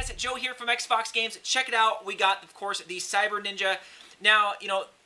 guys, Joe here from XFoxGames. Check it out. We got, of course, the CyberNinja. Now,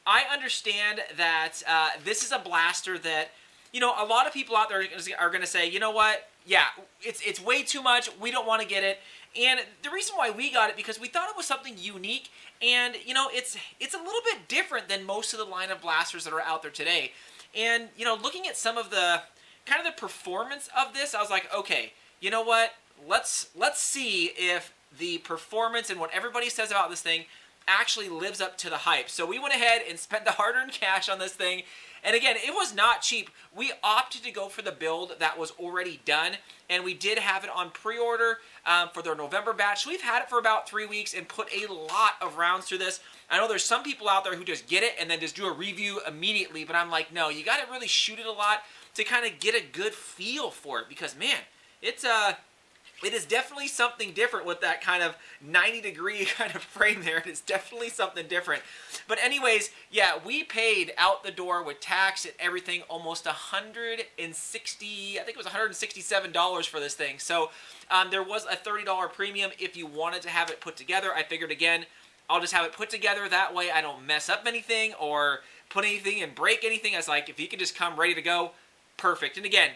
I understand that this is a blaster that, a lot of people out there are going to say, you know what? Yeah, it's way too much. We don't want to get it. And the reason why we got it, because we thought it was something unique, and, it's a little bit different than most of the line of blasters that are out there today. And, looking at some of the, kind of the performance of this, I was like, okay, you know what? Let's see if the performance and what everybody says about this thing actually lives up to the hype. So we went ahead and spent the hard-earned cash on this thing. And again, it was not cheap. We opted to go for the build that was already done, and we did have it on pre-order for their November batch. So we've had it for about 3 weeks and put a lot of rounds through this. I know there's some people out there who just get it and then just do a review immediately, but I'm like, no, you got to really shoot it a lot to kind of get a good feel for it, because man, it is definitely something different with that kind of 90-degree kind of frame there. It is definitely something different. But anyways, yeah, we paid out the door with tax and everything almost $160, I think it was $167 for this thing. So there was a $30 premium if you wanted to have it put together. I figured, again, I'll just have it put together. That way I don't mess up anything or put anything and break anything. I was like, if you can just come ready to go, perfect. And again,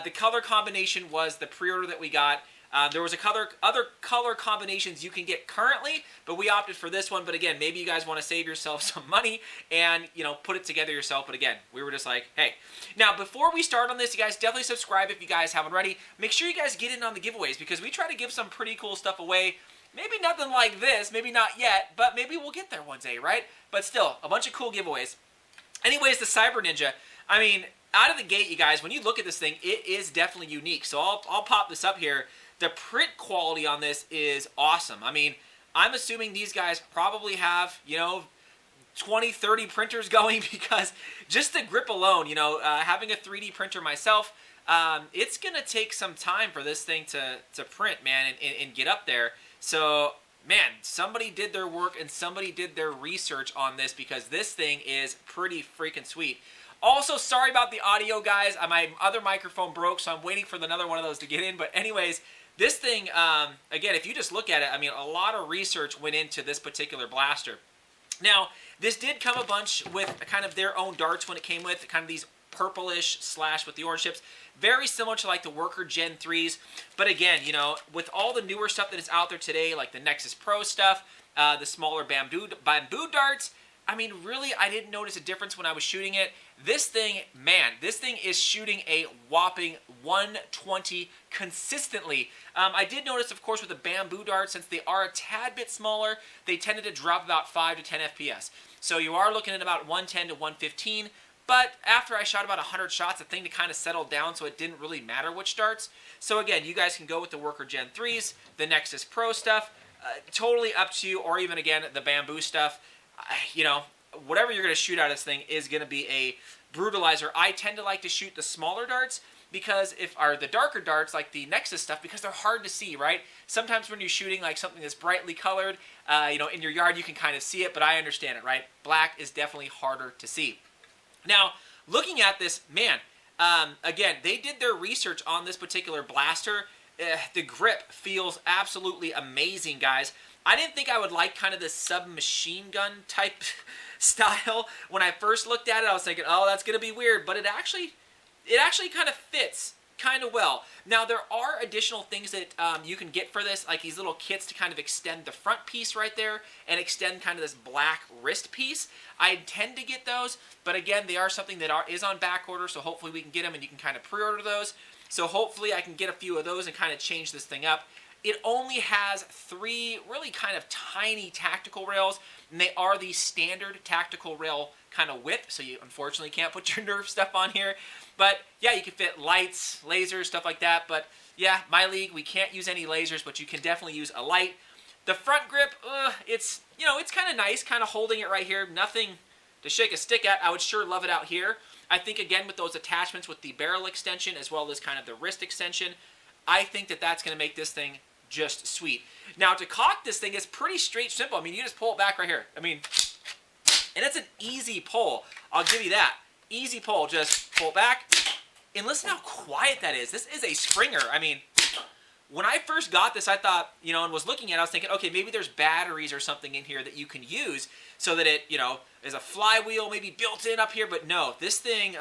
the color combination was the pre-order that we got. There was other color combinations you can get currently, but we opted for this one. But again, maybe you guys want to save yourself some money and, put it together yourself. But again, we were just like, hey. Now, before we start on this, you guys definitely subscribe if you guys haven't already. Make sure you guys get in on the giveaways, because we try to give some pretty cool stuff away. Maybe nothing like this, maybe not yet, but maybe we'll get there one day, right? But still, a bunch of cool giveaways. Anyways, the CyberNinja, I mean, out of the gate, you guys, when you look at this thing, it is definitely unique. So I'll pop this up here. The print quality on this is awesome. I mean, I'm assuming these guys probably have, 20, 30 printers going, because just the grip alone, having a 3D printer myself, it's going to take some time for this thing to print, man, and get up there. So, man, somebody did their work and somebody did their research on this, because this thing is pretty freaking sweet. Also, sorry about the audio, guys. My other microphone broke, so I'm waiting for another one of those to get in. But anyways, this thing, again, if you just look at it, I mean, a lot of research went into this particular blaster. Now, this did come a bunch with kind of their own darts when it came with, kind of these purplish slash with the orange tips. Very similar to like the Worker Gen 3s. But again, with all the newer stuff that is out there today, like the Nexus Pro stuff, the smaller bamboo darts, I mean, really, I didn't notice a difference when I was shooting it. This thing, man, this thing is shooting a whopping 120 consistently. I did notice, of course, with the bamboo darts, since they are a tad bit smaller, they tended to drop about 5 to 10 FPS. So you are looking at about 110 to 115. But after I shot about 100 shots, the thing kind of settled down, so it didn't really matter which darts. So again, you guys can go with the Worker Gen 3s, the Nexus Pro stuff, totally up to you, or even, again, the bamboo stuff. Whatever you're going to shoot out of this thing is going to be a brutalizer. I tend to like to shoot the smaller darts, because the darker darts, like the Nexus stuff, because they're hard to see, right? Sometimes when you're shooting like something that's brightly colored, in your yard, you can kind of see it, but I understand it, right? Black is definitely harder to see. Now, looking at this, man, again, they did their research on this particular blaster. The grip feels absolutely amazing, guys. I didn't think I would like kind of this submachine gun type style. When I first looked at it, I was thinking, oh, that's going to be weird, but it actually kind of fits kind of well. Now, there are additional things that you can get for this, like these little kits to kind of extend the front piece right there and extend kind of this black wrist piece. I intend to get those, but again, they are something that is on back order, so hopefully we can get them and you can kind of pre-order those. So hopefully I can get a few of those and kind of change this thing up. It only has 3 really kind of tiny tactical rails, and they are the standard tactical rail kind of width, so you unfortunately can't put your Nerf stuff on here. But yeah, you can fit lights, lasers, stuff like that. But yeah, my league, we can't use any lasers, but you can definitely use a light. The front grip, it's kind of nice, kind of holding it right here. Nothing to shake a stick at. I would sure love it out here. I think, again, with those attachments with the barrel extension as well as kind of the wrist extension, I think that that's going to make this thing just sweet. Now, to cock this thing is pretty straight, simple. I mean, you just pull it back right here. I mean, and it's an easy pull. I'll give you that. Easy pull. Just pull it back. And listen how quiet that is. This is a Springer. I mean, when I first got this, I thought, you know, and was looking at it, I was thinking, okay, maybe there's batteries or something in here that you can use so that it, you know, is a flywheel maybe built in up here. But no, this thing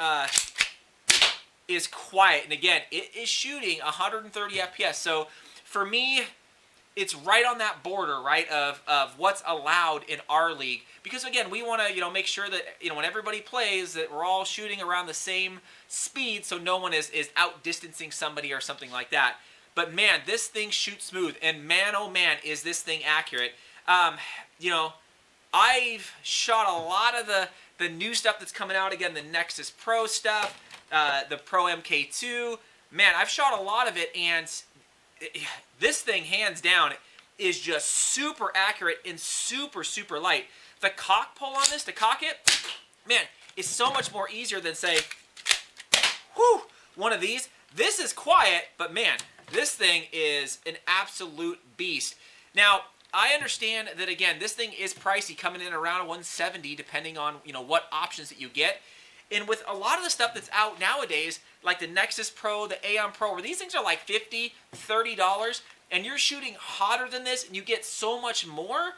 is quiet. And again, it is shooting 130 FPS. So for me, it's right on that border, right, of what's allowed in our league. Because again, we want to, you know, make sure that, you know, when everybody plays, that we're all shooting around the same speed, so no one is outdistancing somebody or something like that. But man, this thing shoots smooth, and man, oh man, is this thing accurate. You know, I've shot a lot of the new stuff that's coming out. Again, the Nexus Pro stuff, the Pro MK2. Man, I've shot a lot of it, and this thing, hands down, is just super accurate and super, super light. The cock pull on this, to cock it, man, is so much more easier than, say, whew, one of these. This is quiet, but man, this thing is an absolute beast. Now, I understand that, again, this thing is pricey, coming in around 170, depending on, you know, what options that you get. And with a lot of the stuff that's out nowadays, like the Nexus Pro, the Aeon Pro, where these things are like $50, $30, and you're shooting hotter than this, and you get so much more.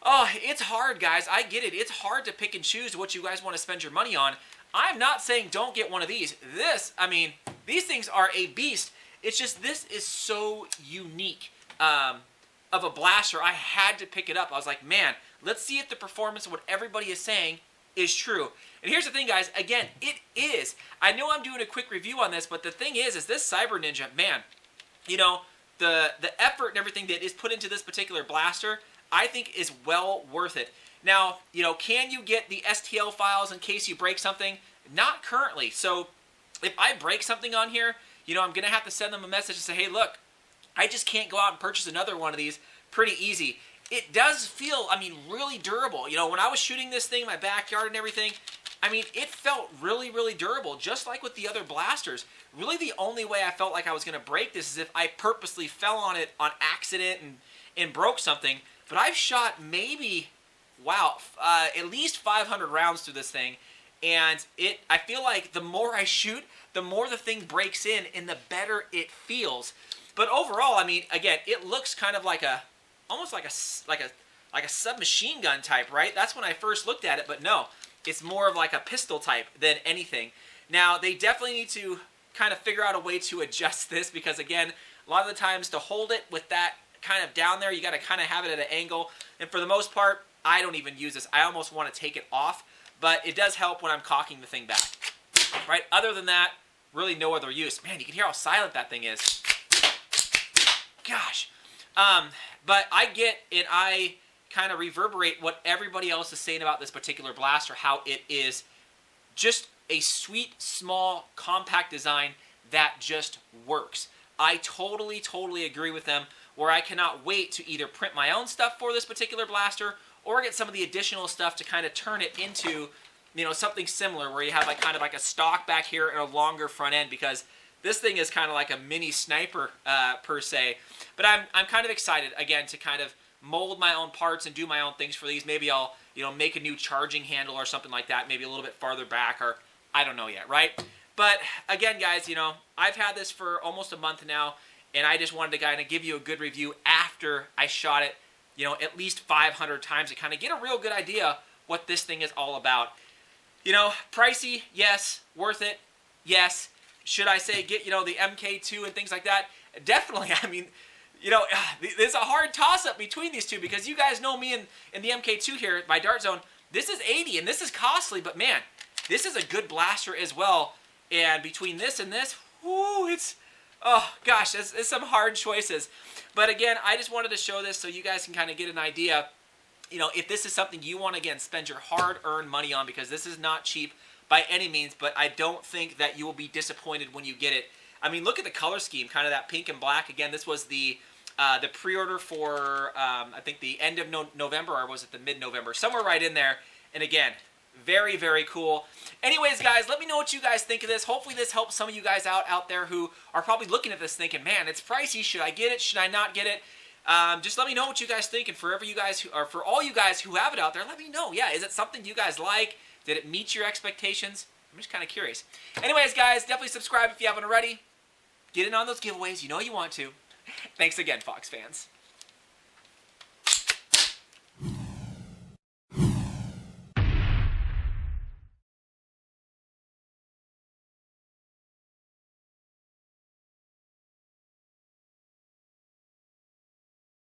Oh, it's hard, guys. I get it. It's hard to pick and choose what you guys want to spend your money on. I'm not saying don't get one of these. This, I mean, these things are a beast. It's just this is so unique of a blaster. I had to pick it up. I was like, man, let's see if the performance of what everybody is saying is true. And here's the thing, guys. Again, it is. I know I'm doing a quick review on this, but the thing is this CyberNinja, man, you know, the effort and everything that is put into this particular blaster, I think is well worth it. Now, you know, can you get the STL files in case you break something? Not currently. So if I break something on here, you know, I'm going to have to send them a message and say, hey, look, I just can't go out and purchase another one of these pretty easy. It does feel, I mean, really durable. You know, when I was shooting this thing in my backyard and everything, I mean, it felt really, really durable, just like with the other blasters. Really, the only way I felt like I was going to break this is if I purposely fell on it on accident and broke something. But I've shot maybe, wow, at least 500 rounds through this thing. And I feel like the more I shoot, the more the thing breaks in and the better it feels. But overall, I mean, again, it looks kind of like almost like a submachine gun type, right? That's when I first looked at it, but no, it's more of like a pistol type than anything. Now, they definitely need to kind of figure out a way to adjust this because, again, a lot of the times to hold it with that kind of down there, you got to kind of have it at an angle. And for the most part, I don't even use this. I almost want to take it off, but it does help when I'm cocking the thing back, right? Other than that, really no other use. Man, you can hear how silent that thing is. Gosh. But I get it. I kind of reverberate what everybody else is saying about this particular blaster, how it is just a sweet, small, compact design that just works. I totally, totally agree with them, where I cannot wait to either print my own stuff for this particular blaster or get some of the additional stuff to kind of turn it into, you know, something similar where you have like kind of like a stock back here and a longer front end, because this thing is kind of like a mini sniper per se. But I'm kind of excited, again, to kind of mold my own parts and do my own things for these. Maybe I'll, you know, make a new charging handle or something like that, maybe a little bit farther back, or I don't know yet, right? But again, guys, you know, I've had this for almost a month now, and I just wanted to kind of give you a good review after I shot it, you know, at least 500 times to kind of get a real good idea what this thing is all about. You know, pricey, yes. Worth it, yes. Should I say get, you know, the MK2 and things like that? Definitely. I mean, you know, there's a hard toss-up between these two, because you guys know me in the MK2 here, my Dart Zone. This is 80, and this is costly, but man, this is a good blaster as well. And between this and this, whoo, it's, oh gosh, it's some hard choices. But again, I just wanted to show this so you guys can kind of get an idea, you know, if this is something you want to, again, spend your hard-earned money on, because this is not cheap by any means, but I don't think that you will be disappointed when you get it. I mean, look at the color scheme, kind of that pink and black. Again, this was the pre-order for, I think, the end of November, or was it the mid-November? Somewhere right in there. And again, very, very cool. Anyways, guys, let me know what you guys think of this. Hopefully this helps some of you guys out there who are probably looking at this thinking, man, it's pricey. Should I get it? Should I not get it? Just let me know what you guys think. And for all you guys who have it out there, let me know. Yeah, is it something you guys like? Did it meet your expectations? I'm just kind of curious. Anyways, guys, definitely subscribe if you haven't already. Get in on those giveaways. You know you want to. Thanks again, Fox fans.